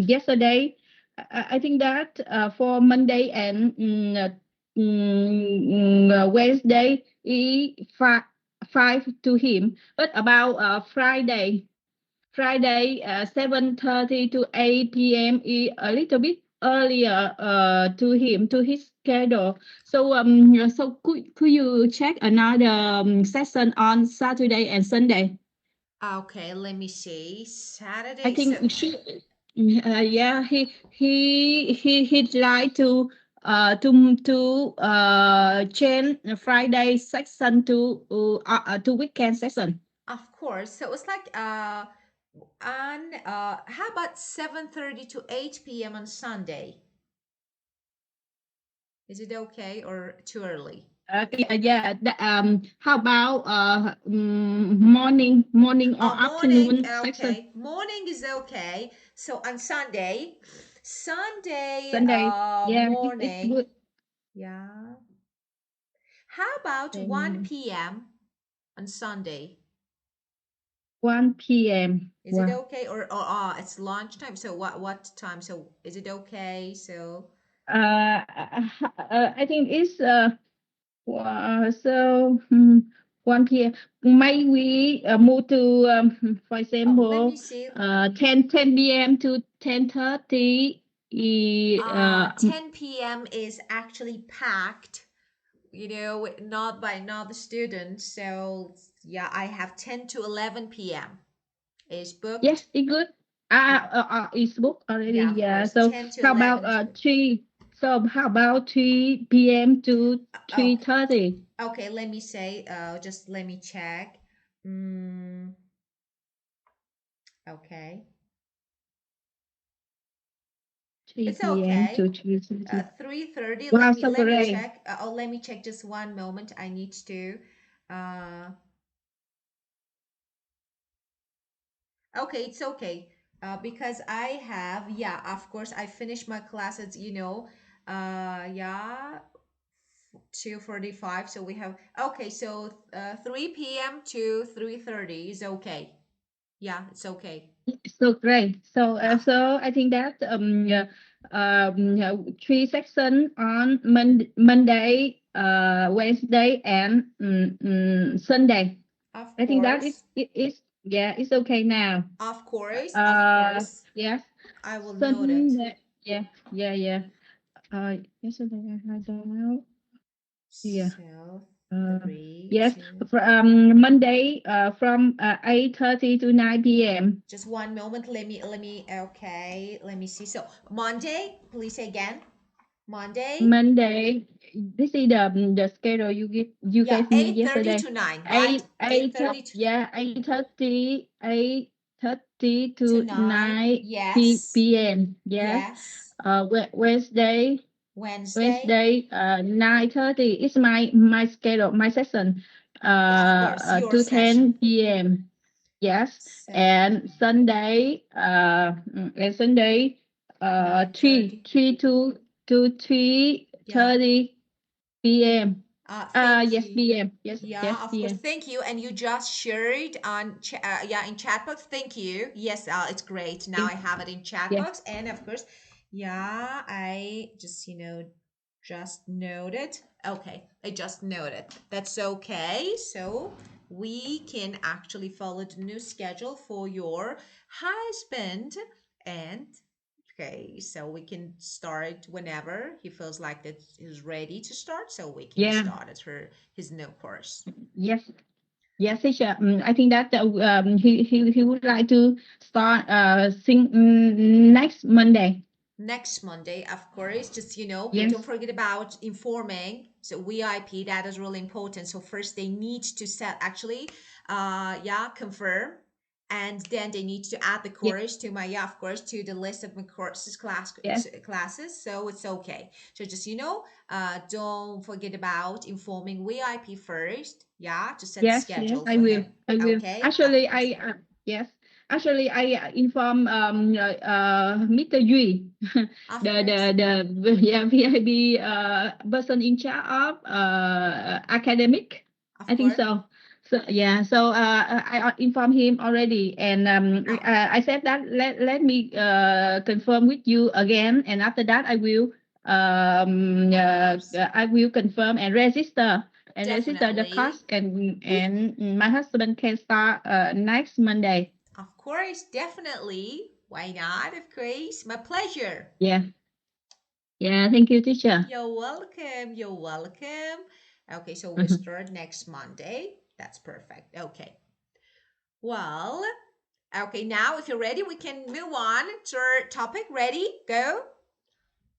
yesterday. I think that for Monday and Wednesday, five to him. But about Friday 7:30 to 8 p.m. is a little bit earlier to him, to his schedule. So could you check another session on Saturday and Sunday? Okay, let me see. I Saturday. So think she, yeah, he'd like to change Friday section to weekend session. of course. So it's like on how about 7:30 to 8 p.m. on Sunday? Is it okay or too early? Yeah. How about morning or Oh, morning. afternoon section? Okay. Morning is okay. So on Sunday Sunday. Yeah, it's morning. good. Yeah. How about 1 p.m. on Sunday? 1 p.m. Is it Wow. okay it's lunchtime? So what time? So is it okay? So I think it's wow, so 1 p.m. May we move to for let me example see. 10 p.m. to 10:30. 10 p.m. is actually packed, not by not the students. So yeah, I have 10 to 11 p.m. is booked. Yes, it's good. It's booked already. Yeah, of Yeah. course. So 10 to how about 11 is good. 3? So how about 3 p.m. to Oh, 3:30? okay. Let me say, just let me check. Mm, okay. It's 3 p.m. okay. to 3:30. 3:30. Wow, so Let me great. check. Let me check just one moment. I need to. Uh, okay, it's okay. Because I have, yeah, of course, I finished my classes. Yeah, 2:45. So we have. Okay, so 3 p.m. to 3:30 is okay. Yeah, it's okay. So great. Yeah, So I think that three section on Monday, Wednesday, and Sunday. of I think that course, it is, yeah, it's okay now. of course, of course. Yes. I will note it. Sunday. Yeah, yeah, yeah. Yesterday I had out. Yeah. So Uh, three, yes. two. Monday from 8:30 to 9 p.m. Just one moment. Let me. Okay, let me see. So Monday, please say again. Monday. Monday. This is the schedule you Yeah, gave me 8:30 yesterday. to 9, right? 8 8:30 yeah, 8:30 to to 9. 9 Yes. p.m. Yes. Yes. Wednesday Wednesday. Wednesday 9:30 is my schedule, my session Yeah, of course, your to session. 10 p.m. Yes. So And Sunday 3 9:30. 3 to Yeah. 3:30 Thank p.m. thank Yes, you. p.m. Yes, Yeah, yes, of course. p.m. Thank you. And you just shared on yeah, in chat box. Thank you. Yes, it's great. Now Yes, I have it in chat yes, box. And of course, yeah, I just, just noted. Okay, I just noted. That's okay. So we can actually follow the new schedule for your husband. And okay, so we can start whenever he feels like that he's ready to start. So we can yeah, start at his new course. yes. Yes, teacher. I think that he would like to start sing next Monday. Next Monday, of course, just don't Yes, forget about informing. So VIP, that is really important. So first they need to set actually, yeah, confirm, and then they need to add the yes, course to my, yeah, of course, to the list of my courses yes, classes. So it's okay. So just don't forget about informing VIP first, yeah, to set the yes, yes. schedule I for will. him. I will. Okay, of Actually, course. yes. Actually, I inform Mr. Yui, Of the course. yeah, VIP person in charge of academic. Of I think course. so. So yeah, so I informed him already, and Oh, I said that let me confirm with you again, and after that of course. I will confirm and register the Definitely. cost, and We my husband can start next Monday. Of course, definitely. Why not? Of course. My pleasure. Yeah, yeah. Thank you, teacher. You're welcome. You're welcome. Okay, so we start next Monday. That's perfect. Okay. Well, okay, now if you're ready, we can move on to our topic. Ready? Go.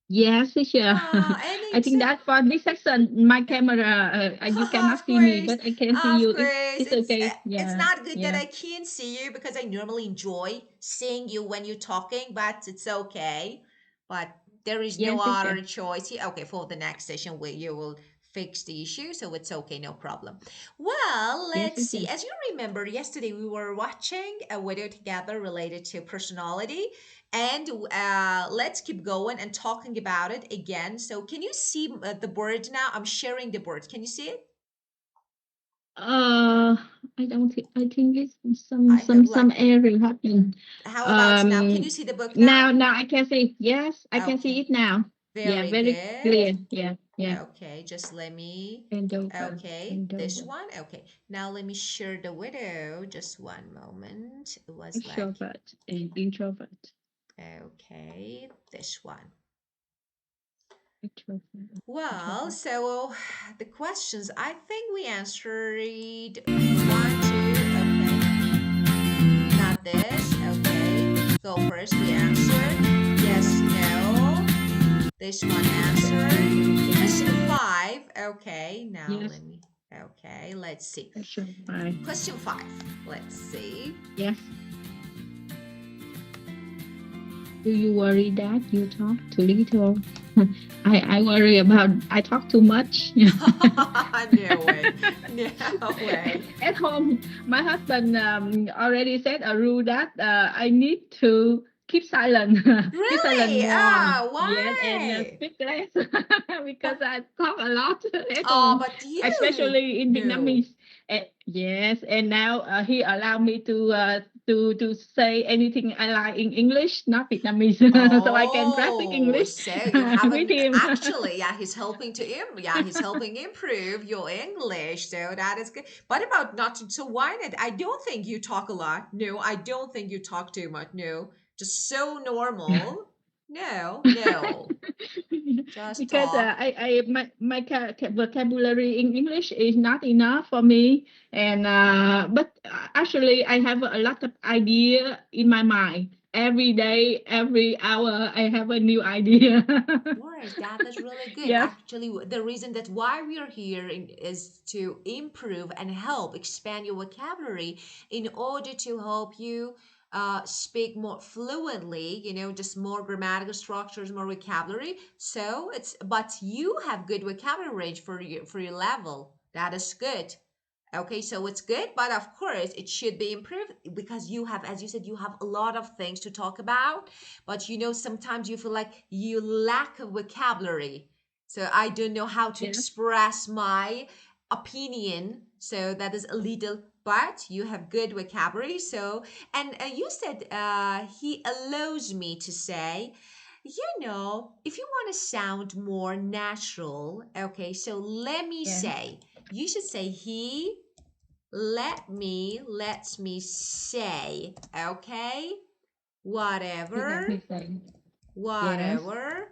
Yes, teacher. And I it's think that for this section, my camera, you of cannot see me, course, but I can see of you. course. It's okay. It's Yeah, not good that yeah. I can't see you because I normally enjoy seeing you when you're talking, but it's okay. But there is no Yes, teacher. other choice here. Okay, for the next session, where you will fix the issue, so it's okay, no problem. Well, Yes, let's see. teacher. As you remember, yesterday we were watching a video together related to personality, and let's keep going and talking about it again. So, can you see the board now? I'm sharing the board. Can you see it? Uh, I don't think. I think it's I hope like some error happened. how about now? Can you Um, see the book now? now I can see. Yes, I can see Okay. it now. Yeah, Very very good. clear. Yeah, yeah. Okay, just let me okay, And this over, one. Okay. Now let me share the window. Just one moment. It was like extrovert and introvert. okay, this one. Extrovert, Well, introvert. so the questions I think we answered one, two, okay. Not this. Okay. Go first. We answered. Yes, no. This one answered. Question five. Okay. Now Yes, let me. Okay. Let's see. extrovert. Question five. Let's see. Yes. Do you worry that you talk too little? I worry about I talk too much. No way. No way. At home, my husband already set a rule that I need to keep silent, keep silent Really? more. Ah, Yes, and why? speak less because I talk a lot at Oh, home, but you. especially in No. Vietnamese. Yes, and now he allowed me to say anything I like in English, not Vietnamese, so I can practice Oh, English so you have with an him. actually, yeah, he's helping to yeah, he's helping improve your English. So that is good. But about not so why not? I don't think you talk a lot. No, I don't think you talk too much. No, just so normal. No, no, just Because talk. my vocabulary in English is not enough for me, and but actually I have a lot of idea in my mind. Every day, every hour, I have a new idea. Of course, that is really good. Yes, Actually, the reason that why we are here is to improve and help expand your vocabulary in order to help you speak more fluently, just more grammatical structures, more vocabulary. So but you have good vocabulary range for your level. That is good. Okay, so it's good, but of course it should be improved because you have, as you said, you have a lot of things to talk about, but sometimes you feel like you lack of vocabulary. So I don't know how to yes, express my opinion. So that is a little, but you have good vocabulary. So, and you said he allows me to say, if you want to sound more natural, okay, so let me yes. say, you should say he lets me say, okay, You let whatever, me say yes. whatever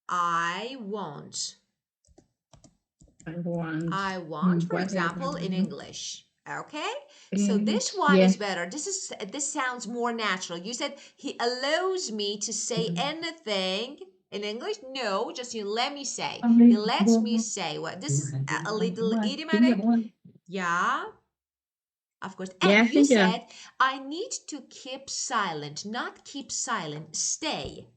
I want. I want I want, for whatever. example, in English. Okay, so this English. one is Yes. better. This sounds more natural. You said he allows me to say anything in English. No, just you let me say. He lets me say what. This is a little idiomatic. Yeah, of course. And Yes, you teacher. said, I need to keep silent, not keep silent, stay.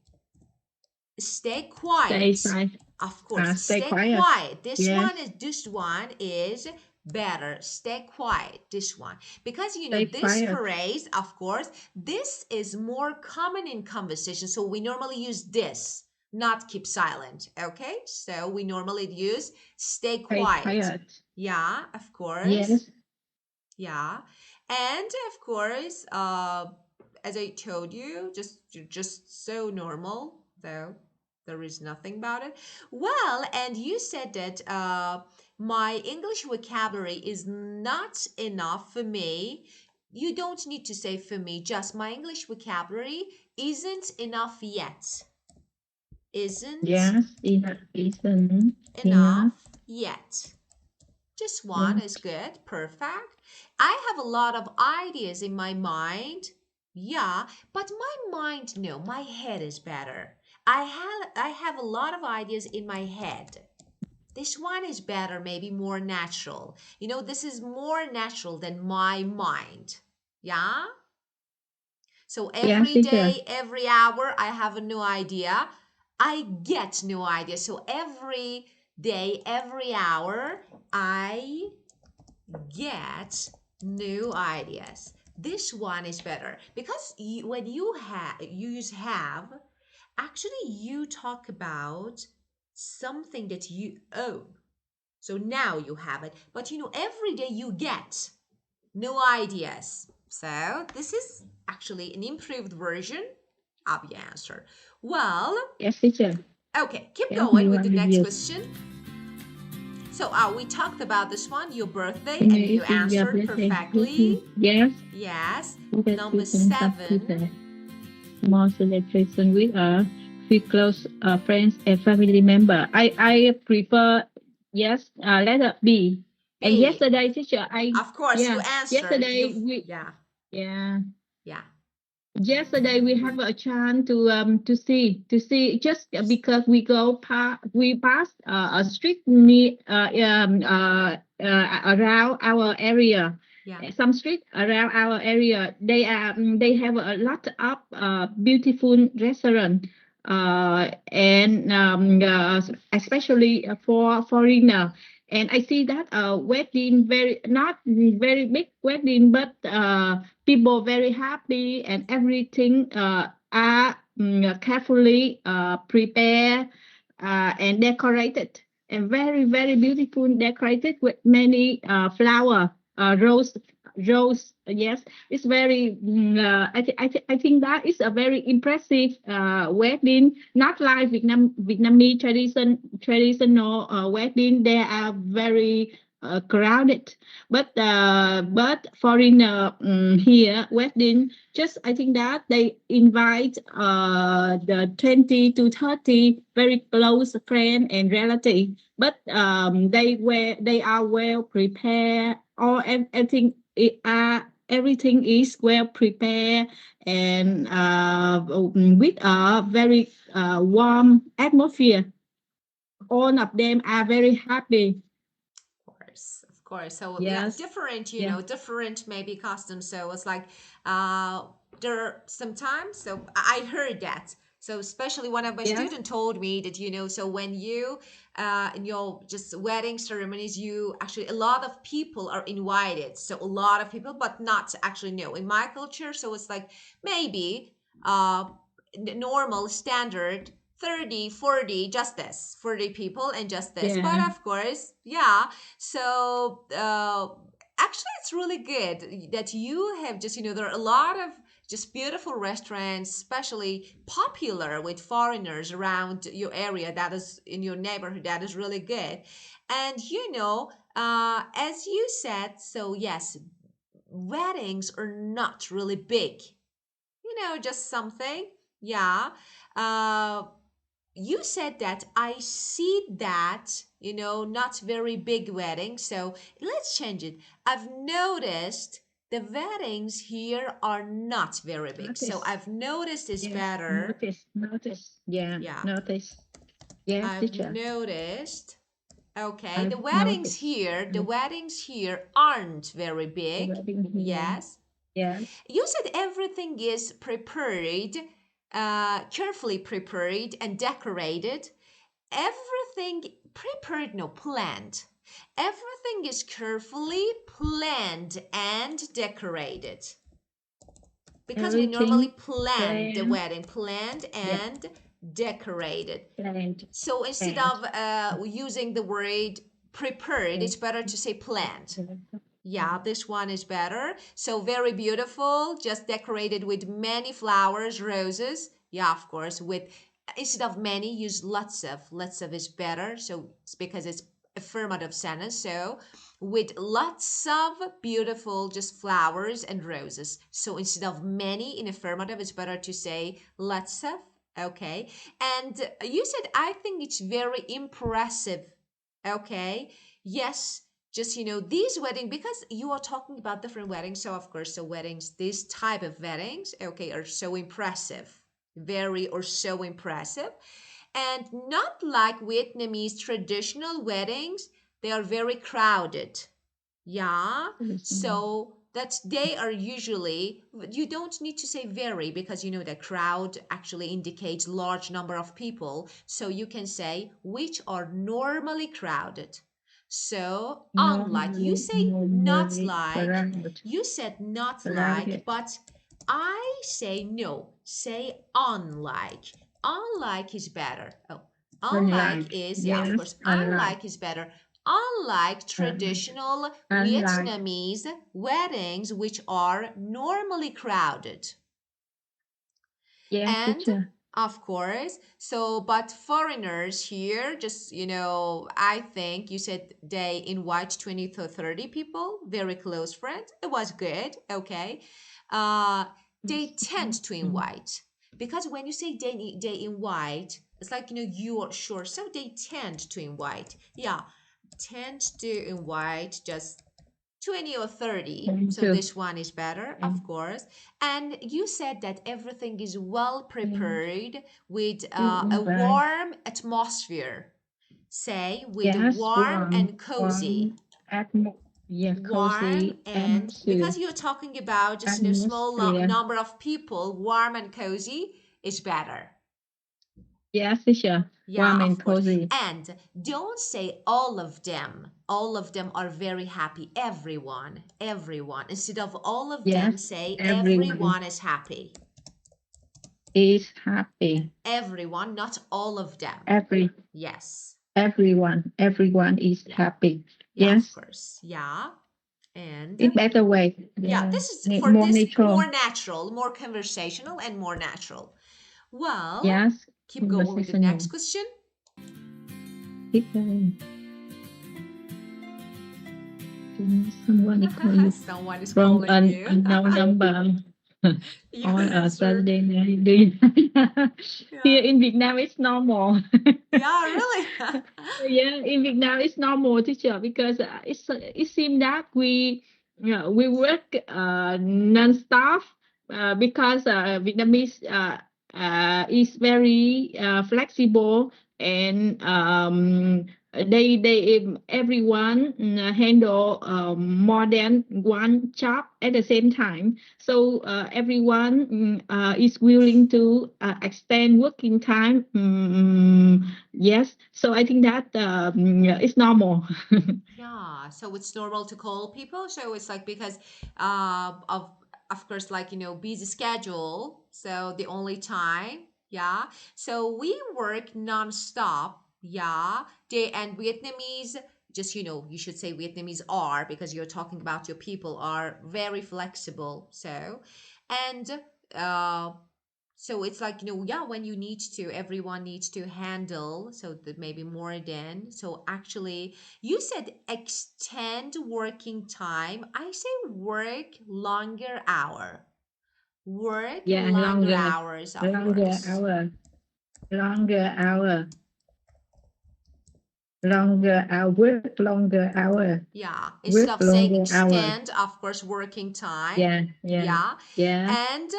Stay Stay quiet. silent. Of course, Stay stay quiet. quiet. Yes. This one is better. Stay quiet. This one. Because Stay this quiet. phrase, of course, this is more common in conversation. So we normally use this, not keep silent. Okay? So we normally use stay Stay quiet. quiet. Yeah, of course. Yes. Yeah. And of course, as I told you, just so normal, though there is nothing about it. Well, and you said that my English vocabulary is not enough for me. You don't need to say for me, just my English vocabulary isn't enough yet. Isn't Yes, isn't. Yeah, enough yet. Just one yeah. is good. Perfect. I have a lot of ideas in my mind. Yeah, but my mind, no, my head is better. I have a lot of ideas in my head. This one is better, maybe more natural. This is more natural than my mind. Yeah? So Yes, every teacher. day, every hour, I have a new idea. I get new ideas. So every day, every hour, I get new ideas. This one is better because when you use have, actually you talk about something that you own. So now you have it, but every day you get new ideas. So this is actually an improved version of the answer. Well, Yes, teacher. okay, keep Yes, going you with are the with next you. question. So we talked about this one, your birthday, and Today you is your answered birthday. perfectly. Yes, Yes. that Number you can have seven. today. More celebration with close friends and family member. I prefer yes, letter B. And B. yesterday, teacher, I Of course, you yeah, answered. yesterday You've we yeah, yeah. yeah. Yesterday we have a chance to see just because we passed a street near around our area. Yeah. Some street around our area they have a lot of beautiful restaurant and especially for foreigner. And I see that wedding very not very big wedding, but people very happy and everything are carefully prepared and decorated and very beautiful decorated with many flower rose yes, it's very I think that is a very impressive wedding, not like Vietnamese traditional wedding. They are very crowded, but foreigner here wedding just I think that they invite the 20 to 30 very close friend and relative, but they are well prepared, or everything is well prepared and with a very warm atmosphere. All of them are very happy. Course, of course. So yeah, Yes. different, Yeah. different maybe customs. So it's like uh there sometimes. So I heard that. So especially one of my Yes. students told me that so when you in your just wedding ceremonies, you actually a lot of people are invited. So a lot of people, but not actually no in my culture. So it's like maybe normal standard 30, 40, just this 40 people and just this, but Yeah. of course yeah. So actually it's really good that you have just there are a lot of just beautiful restaurants, especially popular with foreigners around your area, that is in your neighborhood, that is really good. And as you said, so yes, weddings are not really big, just something. Yeah. Uh, you said that I see that, not very big wedding. So let's change it. I've noticed the weddings here are not very big. So Notice. I've noticed it's Yes. better. Notice. Yeah. Yeah. Notice. Yes, I've teacher. noticed. Okay. I've The weddings noticed. here, the weddings here aren't very The big. wedding here. Yes. Yes. You said everything is prepared, carefully prepared and decorated. Everything prepared, no, planned. Everything is carefully planned and decorated. Because we normally Everything plan the planned. wedding, planned Yeah. and decorated. Planned. So instead Planned. of using the word prepared, it's better to say planned. Yeah, this one is better. So very beautiful, just decorated with many flowers, roses. Yeah, of course, with instead of many, use lots of. Lots of is better. So it's because it's affirmative sentence. So with lots of beautiful just flowers and roses. So instead of many in affirmative, it's better to say lots of. Okay. And you said, I think it's very impressive. Okay. Yes, just these wedding, because you are talking about different weddings, so of course, so weddings, this type of weddings, okay, are so impressive, very or so impressive. And not like Vietnamese traditional weddings, they are very crowded. Yeah, so that's they are usually, you don't need to say very, because the crowd actually indicates large number of people, so you can say which are normally crowded. So unlike, you say not Normally like, crowded. you said not like, Crowded. but I say no, say unlike. Unlike is better. Oh, unlike Unlike. is, yeah, of Yes, course, unlike. unlike is better. Unlike Um, traditional unlike. Vietnamese weddings, which are normally crowded. Yes, And teacher. of course, so, but foreigners here, just, I think you said they invite 20 to 30 people, very close friends. It was good. Okay. Uh, they tend to invite, because when you say they invite, it's like, you are sure. So they tend to invite. Yeah. Tend to invite just 20 or 30. Thank So you. this one is better, of And, course. And you said that everything is well and prepared with to a invite. warm atmosphere. Say with Yes, warm and cozy. yeah, Warm, cozy and atmosphere. because you're talking about just small Atmosphere. number of people, warm and cozy is better. Yes, teacher. Yeah, Warm and of course. cozy. And don't say all of them. All of them are very happy. Everyone, everyone. Instead of all of them, Yes, say everyone everyone is happy. is happy. Everyone, not all of them. Every Yes. everyone is Yeah. happy. Yeah, of Yes, course. Yeah. And in better way. yeah, Yeah, this is for more this natural. more natural, more conversational, and more natural. Well, Yes, keep going with the next conversational. question. Keep going. Someone is calling you Someone is from calling an you. unknown number You on a answer. Saturday night. Do you- Yeah. Here in Vietnam, it's normal. Yeah, really. Yeah, in Vietnam, it's normal, teacher, because it seems that we work non-stop because Vietnamese is very flexible, and everyone handle more than one job at the same time. So everyone is willing to extend working time. Yes, so I think that yeah, it's normal. Yeah, so it's normal to call people. So it's like, because of course, like, busy schedule. So the only time, yeah. So we work non-stop. Yeah. They and Vietnamese, just, you should say Vietnamese are, because you're talking about your people are very flexible. So, and uh so it's like, yeah, when you need to, everyone needs to handle, so that maybe more than. So actually, you said extend working time. I say work longer hour. Work Yeah, longer hours, of longer course. hour, longer hour, Yeah, instead work of saying longer hour. extend, of course, working time. Yeah, yeah, Yeah. yeah. And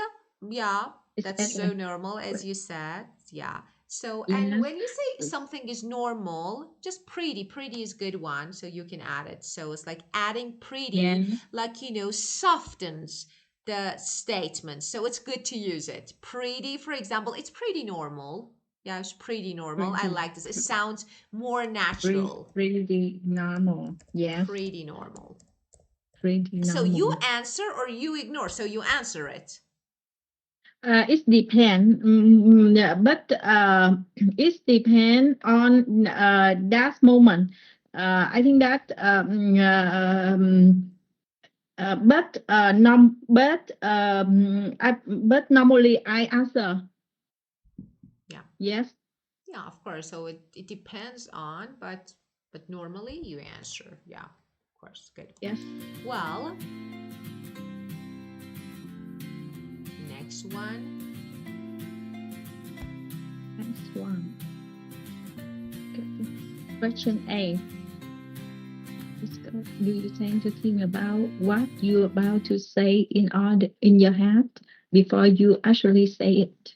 yeah, It's that's so better. normal, as you said. Yeah. So, and Yes, when you say something is normal, just pretty, pretty is good one. So you can add it. So it's like adding pretty, yeah, like, softens the statement. So it's good to use it. Pretty, for example, it's pretty normal. Yeah, it's pretty normal. I pretty, like this. It sounds more natural. pretty normal. Yes, Pretty normal. pretty So you normal. answer or you ignore. So you answer it. It depends, yeah, but it depends on that moment. I think that but normally I answer Yeah. yes. Yeah, of course. So it depends on, but normally you answer. Yeah, of course. Good. Yes. Well, next one. Next one. Okay. Question A. Do you tend to think about what you're about to say in your head before you actually say it?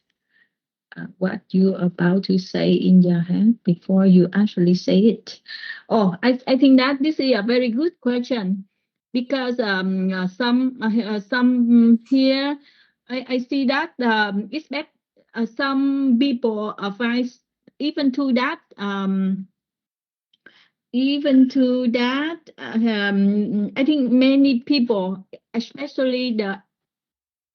What you're about to say in your head before you actually say it? Oh, I think that this is a very good question because some here I see that it's that some people find even to that even to that I think many people, especially the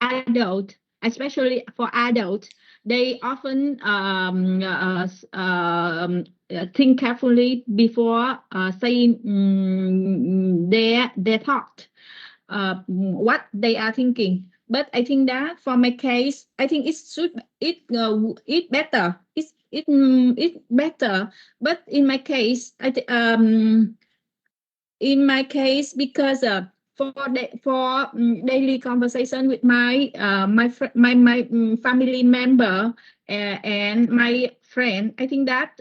adult, especially for adults, they often think carefully before saying their thought, what they are thinking. But I think that for my case, I think it better. It better. But in my case, because for daily conversation with my family member and my friend, I think that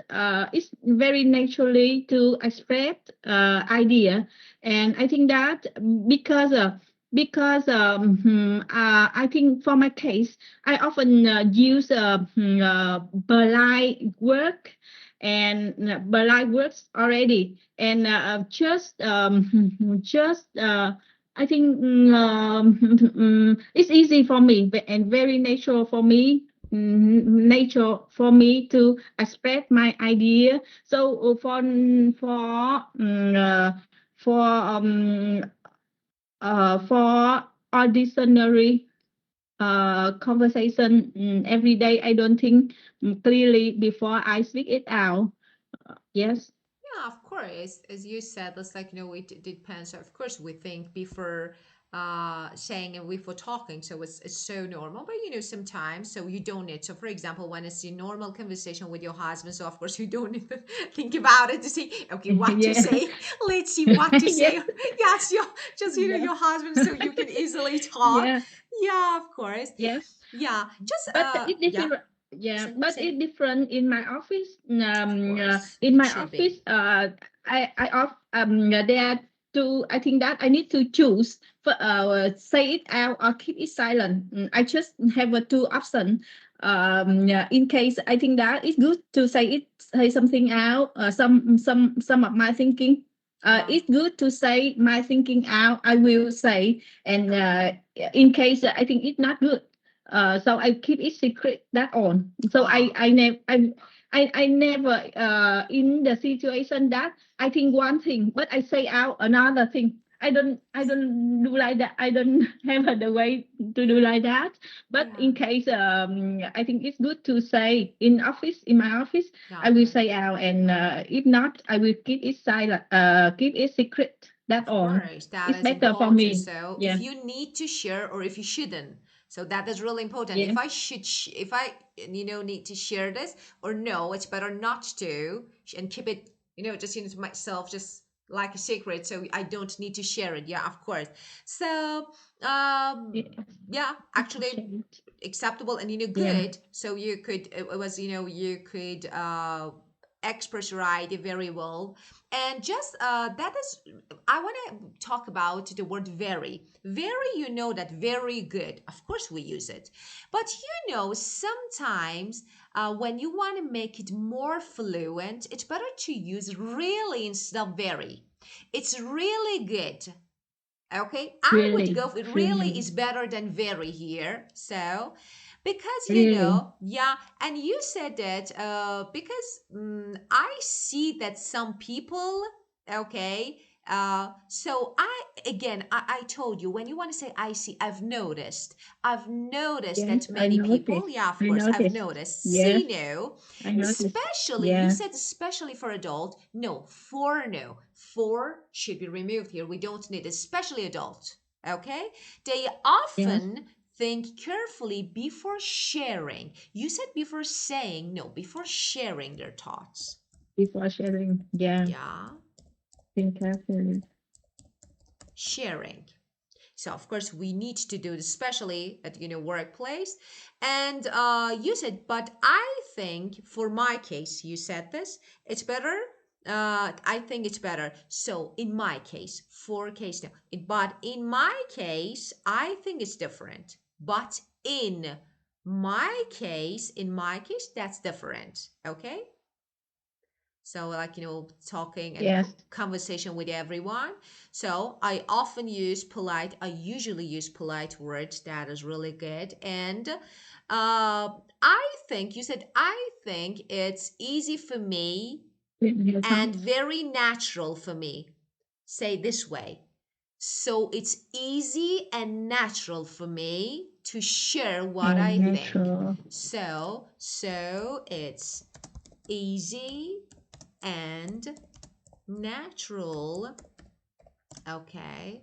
it's very naturally to express idea. And I think that because I think for my case, I often use polite word and polite words already, and just I think it's easy for me and very natural for me, to express my idea. So for for ordinary conversation every day, I don't think clearly before I speak it out. Yes. Yeah, of course. As you said, it's like, it depends. Of course, we think before saying and before talking. So it's so normal. But sometimes so you don't need. So for example, when it's a normal conversation with your husband, so of course you don't need to think about it to say, okay, what to Yeah. say. Let's see what to say. Yes. Yes, just Yeah. your husband, so you can easily talk. Yeah. Yeah, of course. Yes. Yeah. Just But it yeah. different. Yeah, but Say. it different in my office. Of course. In It my should office, be. I off there are two. I think that I need to choose for say it out or keep it silent. I just have a two option. Yeah, in case I think that it's good to say something out. Some of my thinking. Yeah. It's good to say my thinking out. I will say, and in case I think it's not good, so I keep it secret that on. So Ah. I never in the situation that I think one thing, but I say out another thing. I don't do like that. I don't have the way to do like that. But Yeah. in case I think it's good to say in my office, Yeah, I of will course. say out, and if not, I will keep it silent. Keep it secret. That Of on. course, that It's is better for important. me. So if Yeah. you need to share or if you shouldn't, so that is really important. Yeah. If I should, if I, need to share this or no, it's better not to and keep it, just, to myself, just like a secret. So I don't need to share it. Yeah, of course. So, Yeah. yeah, actually Appreciate. acceptable and Yeah. good, so you could it was you could express your idea very well. And just that is, I want to talk about the word very, that very good, of course we use it, but sometimes when you want to make it more fluent, it's better to use really instead of very. It's really good. Okay, I would Really, go. It really really, is better than very here. So, because really, yeah, and you said that because I see that some people, okay, so I told you when you want to say I see, I've noticed yes, that I many people, noticed. yeah, of I course, I've noticed. noticed. Yes, See, no, I noticed. especially you Yeah, said especially for adult. No, for no, for should be removed here. We don't need especially adult. Okay? They Yes. often think carefully before sharing. You said before saying, no, before sharing their thoughts. Before sharing. Yeah. Yeah, Think carefully. sharing. So of course we need to do this, especially at workplace. And you said, but I think for my case, you said this, it's better. I think it's better. So in my case, for case now, but in my case, I think it's different. But in my case, that's different. Okay. So like talking and Yes. conversation with everyone. So I usually use polite words. That is really good. And I think you said, I think it's easy for me With your and thoughts. very natural for me. Say this way. So it's easy and natural for me to share what And I think. natural. So it's easy and natural, okay,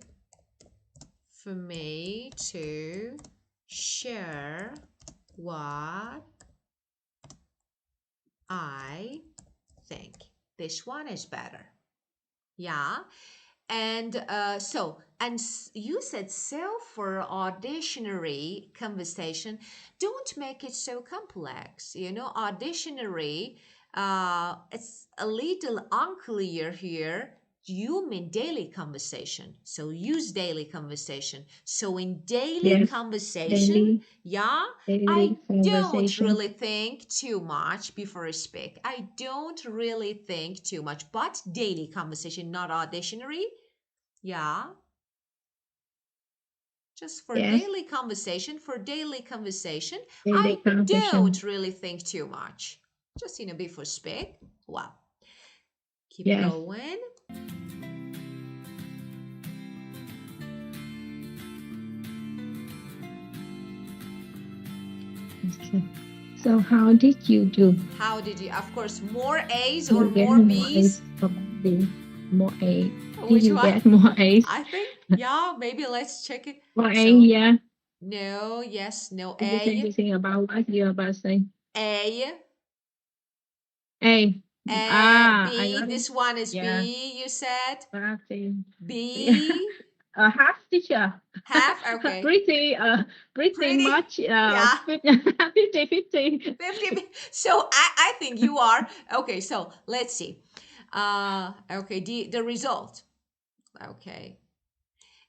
for me to share what I think. This one is better. Yeah. And you said so for auditionary conversation. Don't make it so complex. Auditionary, it's a little unclear here. You mean daily conversation. So use daily conversation. So in daily Yes. conversation, Daily. yeah, I Daily don't conversation. really think too much before I speak. I don't really think too much, but daily conversation, not auditionary. Yeah, just for Yes. daily conversation, Daily I conversation. don't really think too much. Just, before speak. Wow. Keep Yes. going. Okay. So how did you do? How did you, of course, more A's or You get more more B's? A's probably. More A. Did Which you one? get more A's? I think, yeah, maybe let's check it. More A, So, yeah. no, yes, no Did you say A. anything about what you're about to say? A. A. I B. got it. This one is Yeah. B, you said. Nothing. Yeah. B. Half teacher. Half. Okay. Pretty Pretty. much Yeah. 50-50. 50. So I think you are. Okay, so let's see. Okay, the result. Okay.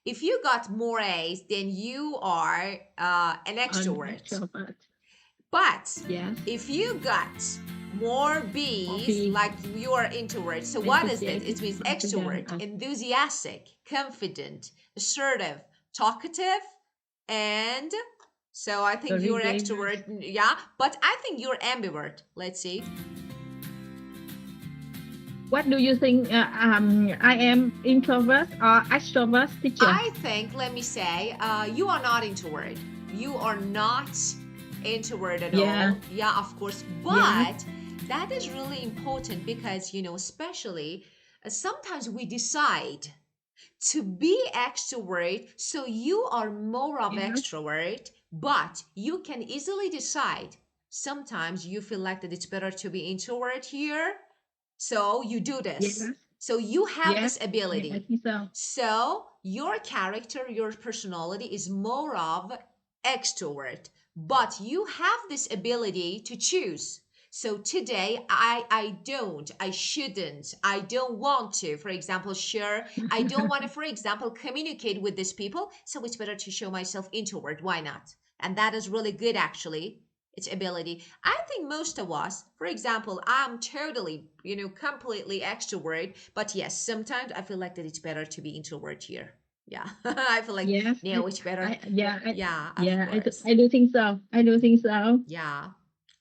If you got more A's, then you are an An extrovert. extrovert. But Yes. if you got more B's, Be like you are introvert, so what is this? It enthusiastic, means confident. extrovert, enthusiastic, confident, assertive, talkative, and so I think Very you're dangerous. extrovert, yeah, but I think you're ambivert. Let's see. What do you think? I am introvert or extrovert, teacher? I think, let me say, you are not introvert. You are not introvert at Yeah. all. Yeah, of course. Yes. But that is really important because, especially sometimes we decide to be extrovert, so you are more of Yes. extrovert, but you can easily decide. Sometimes you feel like that it's better to be introvert here, so you do this. Yes. So you have Yes. this I ability. think so. So your character, your personality is more of extrovert, but you have this ability to choose. So today I shouldn't, I don't want to, for example, share, I don't want to, for example, communicate with these people. So it's better to show myself introvert. Why not? And that is really good actually. It's ability. I think most of us, for example, I'm totally, completely extrovert, but yes, sometimes I feel like that it's better to be introvert here. Yeah, I feel like Yes. no, it's better. Yeah, of course. I do think so. I do think so. Yeah,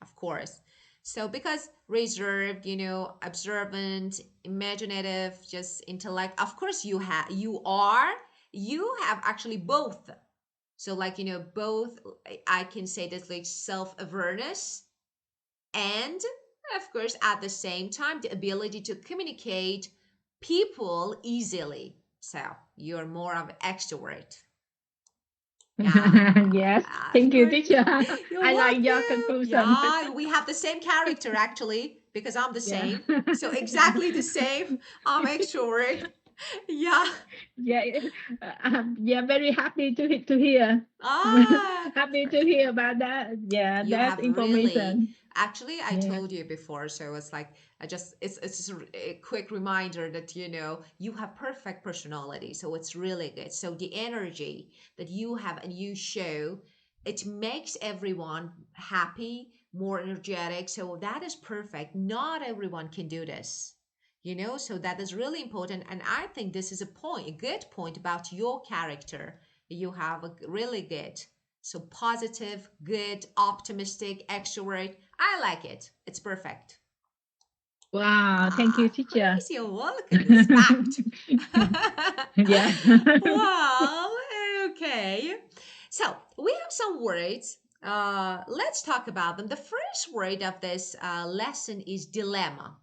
of course. So because reserved, observant, imaginative, just intellect. Of course, you have actually both. So like both. I can say that like self-awareness and of course at the same time the ability to communicate people easily. So you're more of an extrovert. Yeah, Yes. of Thank you, course. teacher. You're I like your welcome. conclusion. Yeah, we have the same character actually, because I'm the Yeah. same. So exactly the same. I'm extrovert. Yeah. Yeah. Yeah. Very happy to hear. Ah, Happy to hear about that. Yeah, you that have really, information. actually, I Yeah. told you before, so it's like it's just a quick reminder that you have perfect personality, so it's really good. So the energy that you have and you show, it makes everyone happy, more energetic. So that is perfect. Not everyone can do this. So that is really important. And I think this is a good point about your character. You have a really good. So positive, good, optimistic, extrovert. I like it. It's perfect. Wow. Thank you, Ah, of teacher. course, you're welcome. Respect. Yeah. Well, okay. So we have some words. Let's talk about them. The first word of this lesson is dilemma.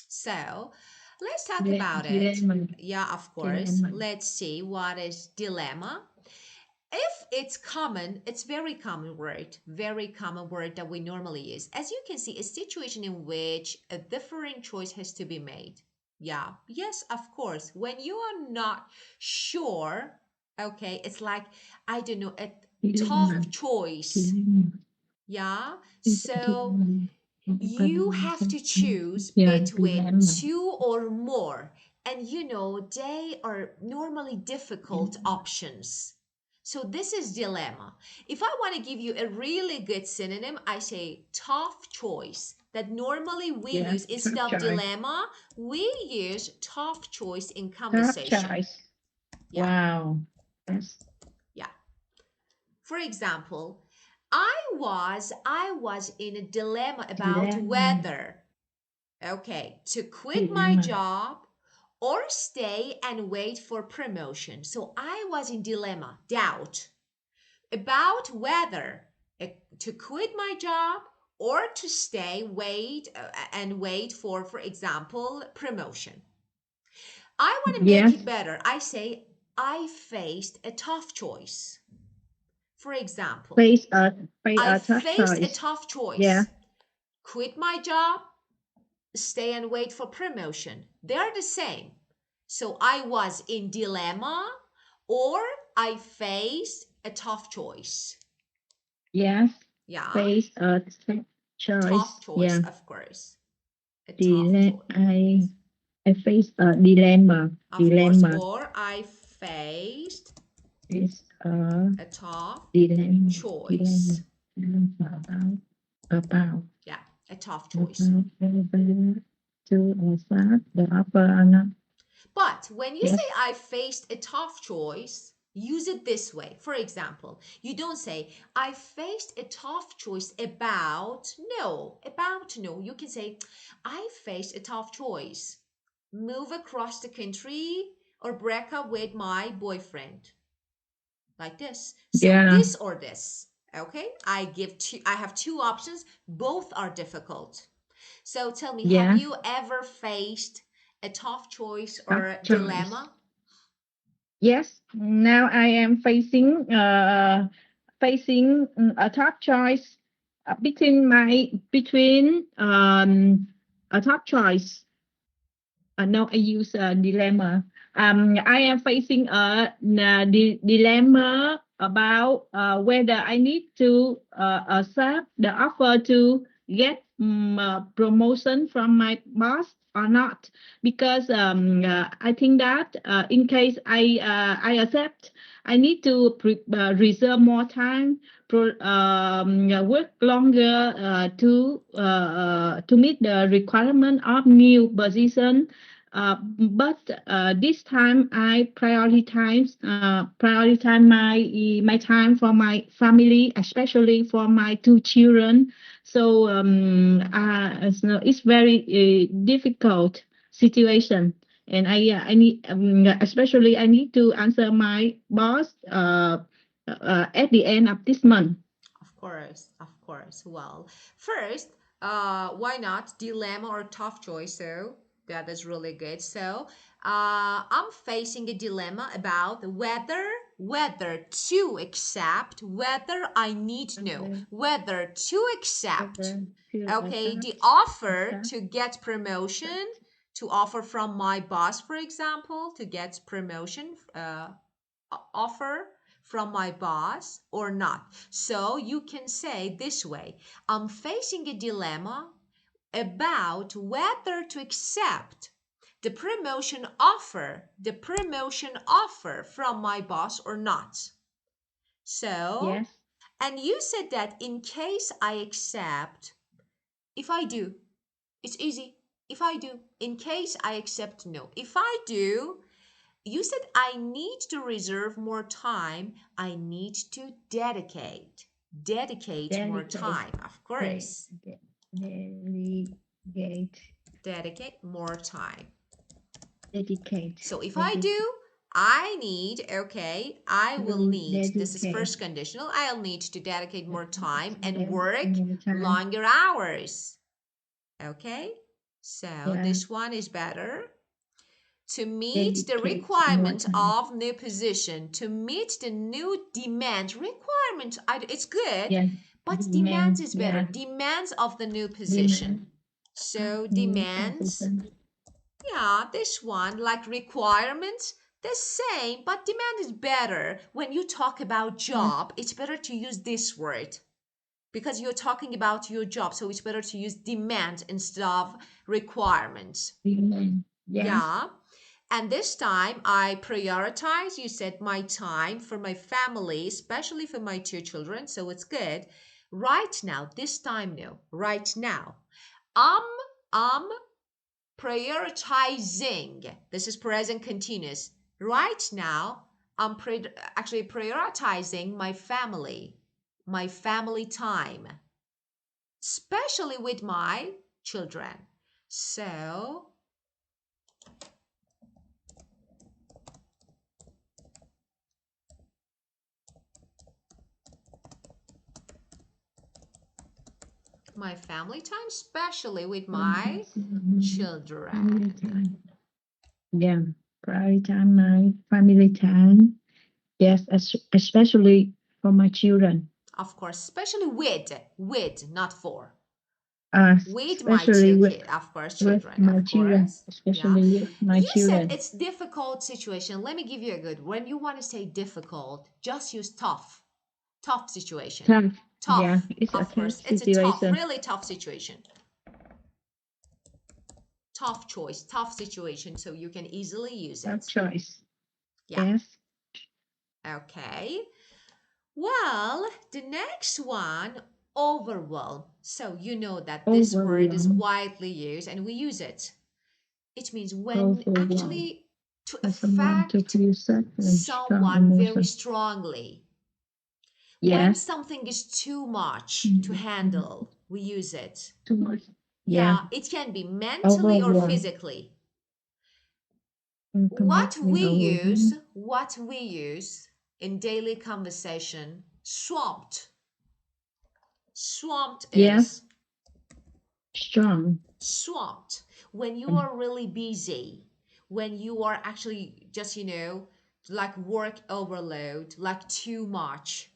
So let's talk about it. Dilemma. Yeah, of course. Dilemma. Let's see what is dilemma. If it's common, it's very common word that we normally use. As you can see, a situation in which a different choice has to be made. Yeah, yes, of course. When you are not sure, okay, it's like, I don't know, a Dilemma. tough choice. Dilemma. Yeah, Is a so dilemma. you have to choose Yeah, between dilemma. two or more. And they are normally difficult options. So this is dilemma. If I want to give you a really good synonym, I say tough choice. That normally we Yeah, use instead tough of choice. dilemma, we use tough choice in Tough conversation. choice. Yeah, Wow. Yes. yeah. For example, I was in a dilemma about Dilemma. whether, okay, to quit my Dilemma. job or stay and wait for promotion. So I was in dilemma, doubt about whether to quit my job or to stay, wait for example, promotion. I want to make Yes. it better. I say I faced a tough choice. For example, Face a face I a tough faced a choice. tough Yeah. choice. Quit my job, stay and wait for promotion. They're the same. So I was in dilemma or I faced a tough choice. Yes. Yeah, Face a tough tough choice. choice, Yeah. of course. A tough Dile choice. I face a dilemma. Of course, Dilemma or I faced is a a tough dilemma. Dilemma. choice. Dilemma about Yeah, a tough choice. about whether to accept the offer or not. But when you say Yes. I faced a tough choice, use it this way. For example, you don't say I faced a tough choice about no. You can say I faced a tough choice. Move across the country or break up with my boyfriend. Like this. So Yeah. this or this. Okay? I have two options. Both are difficult. So tell me, have Yeah. you ever faced a tough choice Tough or a choice. dilemma? Yes. Now I am facing a tough choice between a tough choice. No, I use a dilemma. I am facing a dilemma about whether I need to accept the offer to get promotion from my boss or not, because I think that in case I accept, I need to reserve more time, work longer to meet the requirement of new position. But this time I prioritize my time for my family, especially for my two children. So it's very difficult situation, and I need especially I need to answer my boss at the end of this month. Of course, of course. Well, first, why not dilemma or tough choice? So that is really good. So, I'm facing a dilemma about whether whether to accept, whether I need to know, whether to accept. Okay, the offer to get promotion, to offer from my boss, for example, to get promotion, offer from my boss or not. So you can say this way, I'm facing a dilemma about whether to accept the promotion offer from my boss or not. So, Yes. and you said that in case I accept, if I do, it's easy. If I do, in case I accept, no. If I do, you said I need to reserve more time. I need to dedicate more time, of course. Dedicate more time. So if I do, I need, okay, I will need, this is first conditional, I'll need to dedicate more time and work longer hours. Okay, so this one is better. To meet the requirement of new position, to meet the new demand requirement, it's good, but demands is better. Demands of the new position. So demands, yeah, this one, like requirements, the same, but demand is better. When you talk about job, it's better to use this word because you're talking about your job. So it's better to use demand instead of requirements. Yeah. And this time I prioritize, you said, my time for my family, especially for my 2 children. So it's good. Right now, this time, no, right now, I'm prioritizing. This is present continuous. Right now, I'm actually prioritizing my family time, especially with my children. So, my family time, especially with my children. Yeah, prioritize my family time. Yes, especially for my children. Of course, especially with, not for. With my Especially 2 with kids, of course, with children, my of children, course. especially Yeah. with my You children. said it's difficult situation. Let me give you a good. When you want to say difficult, just use tough. Tough situation. Tough. Yeah, it's a Of tough course. It's a tough, situation. really tough situation. Tough choice, tough situation, so you can easily use it. Tough choice. Yeah. Yes. Okay. Well, the next one, overwhelm. So you know that this word is widely used and we use it. It means when actually to affect someone very strongly. Yes. When something is too much to handle, we use it. Too much. Yeah, it can be mentally or physically. What we use in daily conversation, swamped. Swamped is strong. Swamped. When you are really busy, when you are actually just, like work overload, like too much.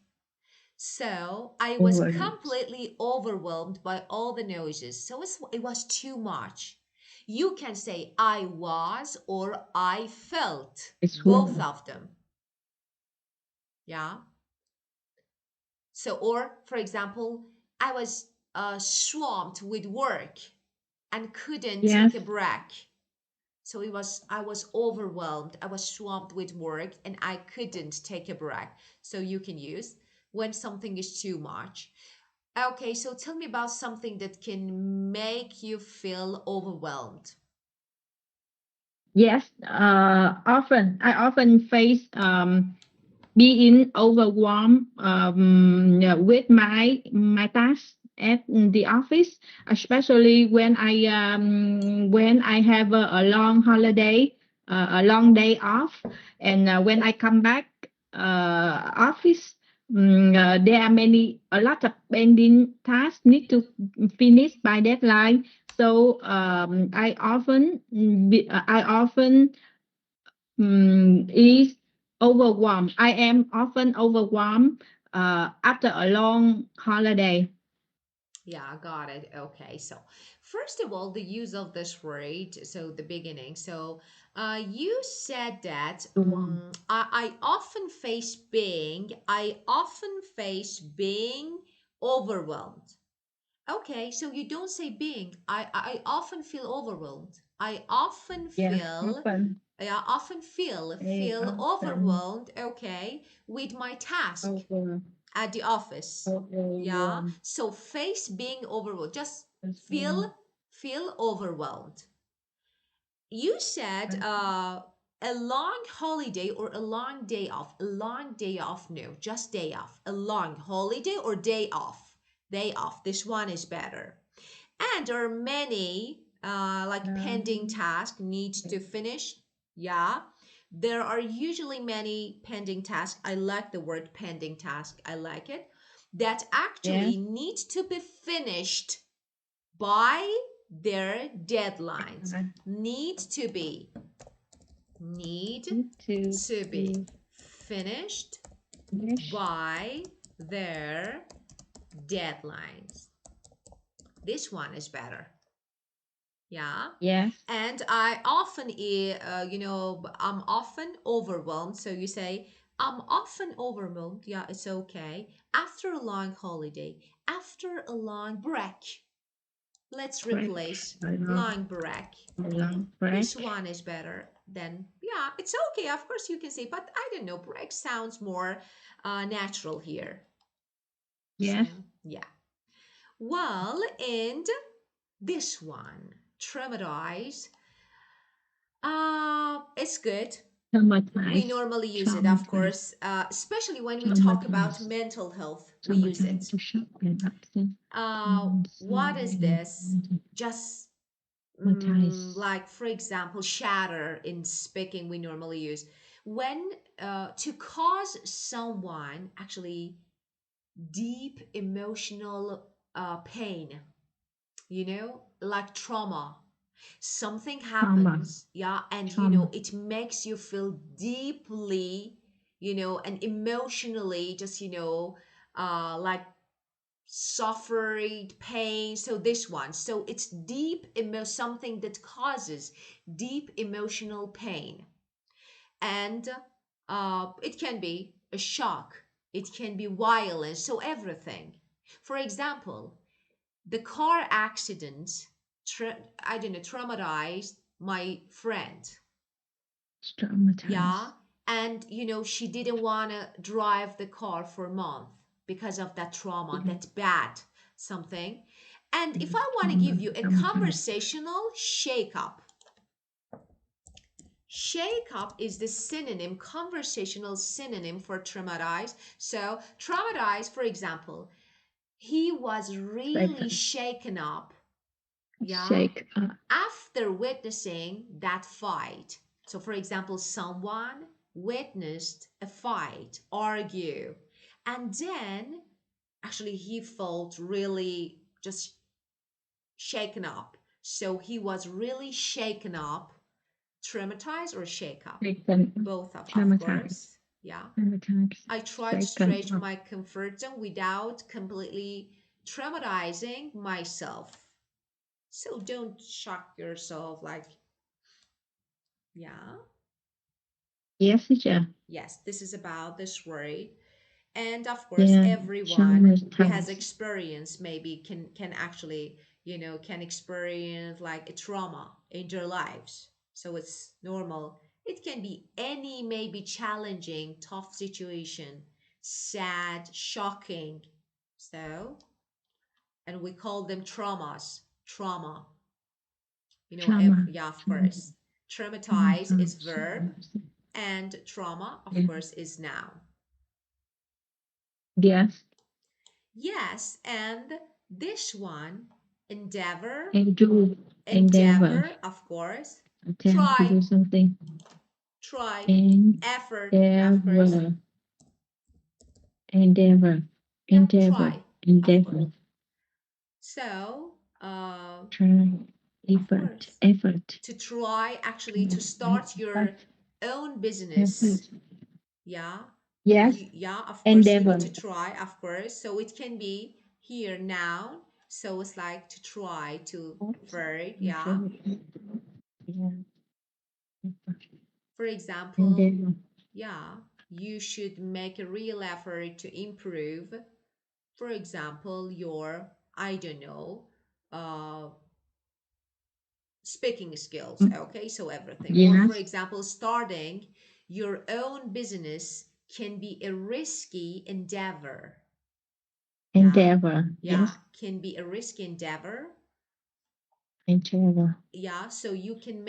So I was completely overwhelmed by all the noises. So it was too much. You can say I was or I felt, both of them. Yeah. So, or for example, I was swamped with work and couldn't take a break. So I was overwhelmed. I was swamped with work and I couldn't take a break. So you can use when something is too much. Okay, so tell me about something that can make you feel overwhelmed. Yes, I often face being overwhelmed with my tasks at the office, especially when I have a long holiday, a long day off, and when I come back office, there are a lot of pending tasks need to finish by deadline. So I often is Overwhelmed. I am often overwhelmed after a long holiday. Yeah, got it. Okay. So, first of all, the use of this word, so the beginning. So, you said that Overwhelmed. I often face being overwhelmed. Okay, so you don't say being. I often feel overwhelmed. Yes, often. I Feel often overwhelmed, okay, with my task over at the office. Yeah. overwhelmed. So face being overwhelmed. Just feel Overwhelmed. feel overwhelmed. You said a long holiday or a long day off. A long day off, no, just day off. A long holiday or day off. Day off. This one is better. And there are many like pending Um, tasks needs to finish. Yeah. There are usually many pending tasks. I like the word pending task. I like it. That yes, actually need to be finished by their deadlines. I Need need to to be be finished finished. by their deadlines. This one is better. Yeah. Yes, And I often, I'm often overwhelmed. So you say, I'm often overwhelmed. Yeah, it's okay. After a long holiday, after a long break, let's break. replace long A break. long This break. one is better than, yeah, it's okay. Of course, you can say, but I don't know, break sounds more natural here. So, Yes, yeah. Well, and this one, traumatize. It's good. We traumatized. normally use it, of Traumatized. course, especially when we talk about Traumatized. mental health. We use Traumatized it. to shock and upset. What is this? Just Traumatized. like, for example, shatter in speaking, we normally use when to cause someone actually deep emotional pain, like trauma. Something Trauma. happens, yeah, and Trauma. it makes you feel deeply, and emotionally just, like suffering pain. So this one, so it's something that causes deep emotional pain. And it can be a shock, it can be violence, so everything. For example, the car accident, I don't know, traumatized my friend. Yeah. Traumatized. And, she didn't want to drive the car for a month because of that trauma, that bad something. And if I want to Trauma. give you a Traumatized. conversational shake up is the synonym, conversational synonym for traumatized. So, traumatized, for example, he was really Shaken. shaken up, yeah, Shake up. after witnessing that fight. So, for example, someone witnessed a fight, argue, and then actually he felt really just shaken up. So, he was really shaken up, traumatized, or shake up. Shaken. Both of Traumatized. course. Yeah. Traumatized. I try to Shaken stretch up. my comfort zone without completely traumatizing myself. So don't shock yourself like, yeah, Yes, teacher. yes, this is about this word. And of course, Yeah. everyone who has Traumatized. experience maybe can actually, can experience like a trauma in their lives. So it's normal. It can be any maybe challenging, tough situation, sad, shocking. So, and we call them traumas. Trauma. Trauma. Yeah, of Trauma. course. Traumatize is verb, Traumatized. and trauma, of Yeah. course, is noun. Yes. Yes, and this one, endeavor, And do endeavor. of course. Attempt to Try, do something. try, effort, yeah, of course. Endeavor. Endeavor. Yeah, Endeavor. try, of course. Endeavor. So, Try. of Effort. course, Effort. to try actually to Try. start your Effort. own business. Effort. Yeah. Yes. Yeah, of course, you need Endeavor. to try, of course. So it can be here now. So it's like to try to verb. Yeah. Yeah. For example, Endeavor. yeah, you should make a real effort to improve, for example, your, I don't know, uh, speaking skills. Okay, so everything. Or, for Yes. example, starting your own business can be a risky endeavor. Yeah, Endeavor. yeah, Yes. can be a risky endeavor. Endeavor. Yeah, so you can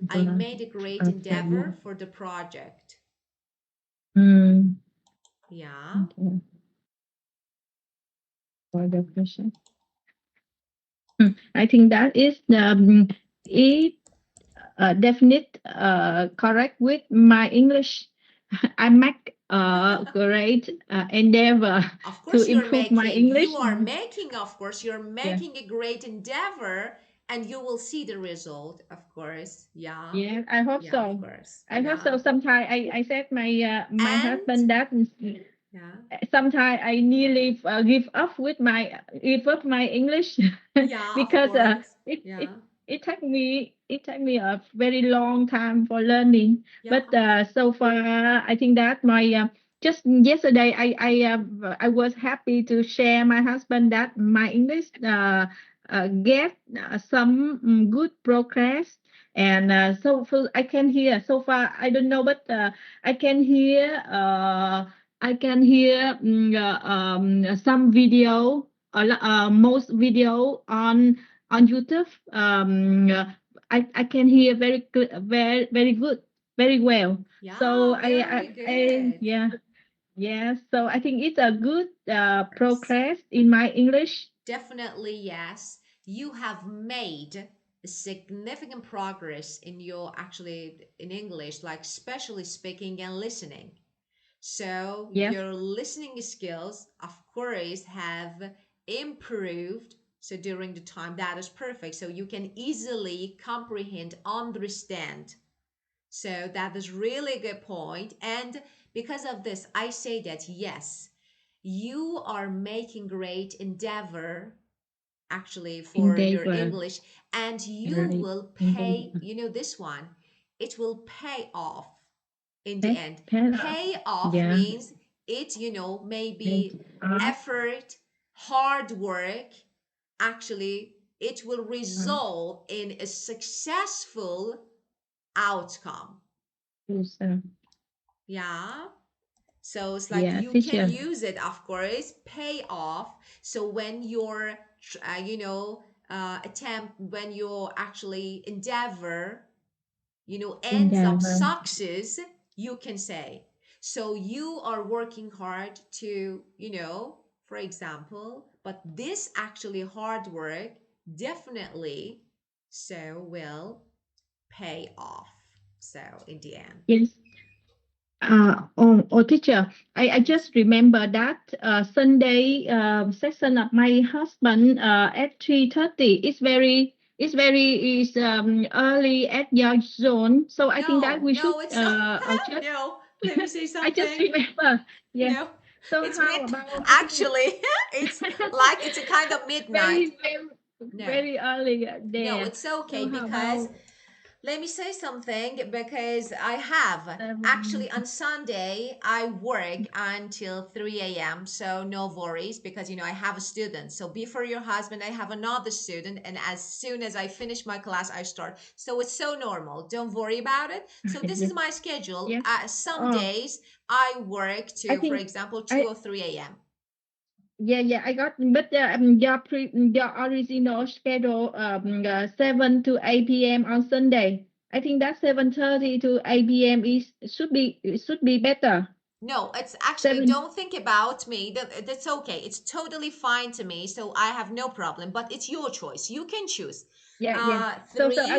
I Endeavor. made a great endeavor Okay. for the project. Mm. Yeah, Endeavor for the person. I think that is the it definite correct with my English. I make great endeavor of to course improve my you English. are making, of course, you're Yeah. making a great endeavor and you will see the result, of course. Yeah, Yeah, I hope yeah, of so. course. I hope Yeah. so. Sometimes I said my And husband that yeah, sometimes I nearly give up my English yeah, of because course. it Yeah, it take me a very long time for learning. yeah, But so far, I think that my just yesterday I was happy to share my husband that my English get some good progress. And so I can hear so far. I don't know, but I can hear. I can hear some video, most video on YouTube. I can hear very good, very well. So yeah, very good. yeah, yeah. So I think it's a good progress in my English. Definitely, yes. You have made a significant progress in your actually in English, like especially speaking and listening. So Yes, your listening skills, of course, have improved. So during the time, that is perfect. So you can easily comprehend, understand. So that is really a good point. And because of this, I say that yes, you are making great endeavor actually for your endeavor, English, and you right? will pay, Endeavor. this one, it will pay off in the Pet, end. pet, Pay off yeah. means it, And, maybe effort, hard work, actually, it will uh, result in a successful outcome. who's, Yeah. So it's like yeah, you can teacher. use it, of course, pay off. So when your, attempt, when your actually endeavor, ends up Endeavor. success, you can say. So you are working hard to, for example, but this actually hard work definitely so will pay off. So in the end. Yes. Teacher, I just remember that Sunday session of my husband at 3:30 is early at your zone. So I think that No, we should no, it's not. adjust. No, let me say I just something. remember. Yeah. No, So it's how mid. about I think Actually, it's like it's a kind of midnight. very No, very early no, there. it's okay So how because about let me say something because I have seven? actually on Sunday I work until 3 a.m. So no worries because I have a student. So before your husband, I have another student, and as soon as I finish my class, I start. So it's so normal. Don't worry about it. So this Yeah. is my schedule. Yeah. Some Oh, days I work I to, for think. example, 2 I or 3 a.m. Yeah, I got, but your original schedule 7 to 8 p.m. on Sunday. I think that 7:30 to 8 p.m. is should be better. No, it's actually, Seven. don't think about me. That's okay. It's totally fine to me. So I have no problem, but it's your choice. You can choose. Yeah. So Three, I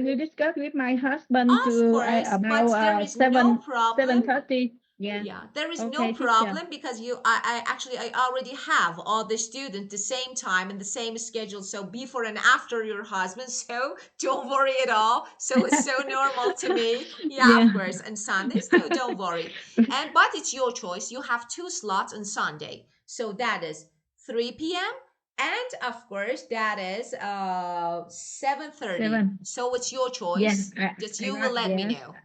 will discuss with my husband of to course, about but there is no seven problem. 7:30. Yeah. Yeah, there is no Okay, teacher. problem because I already have all the students the same time and the same schedule. So before and after your husband. So don't worry at all. So it's so normal to me. Yeah, of Yeah. course. And Sundays, no, don't worry. But it's your choice. You have two slots on Sunday. So that is 3 p.m. and of course that is 7:30. 7. So it's your Yeah, choice. Just I you will got, let me yes. know.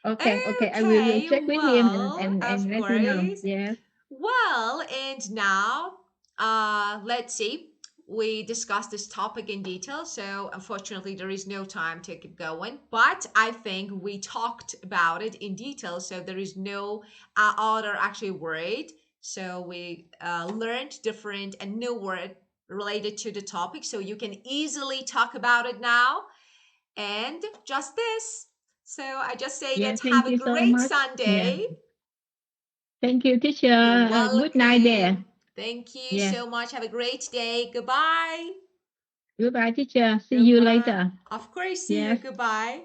Okay, okay. I will Okay, check with him and, well, and of let you know. course. Yes. Well, and now, let's see. We discussed this topic in detail, so unfortunately, there is no time to keep going. But I think we talked about it in detail, so there is no other actually word. So we learned different and new word related to the topic, so you can easily talk about it now. And just this. So I just say Yeah, that have thank a you so great much. Yeah. Sunday. Thank you, teacher. You're Good night there. welcome. Thank you Yeah. so much. Have a great day. Goodbye. Goodbye, teacher. See you Goodbye. later. Of course, see you. Yes. Goodbye.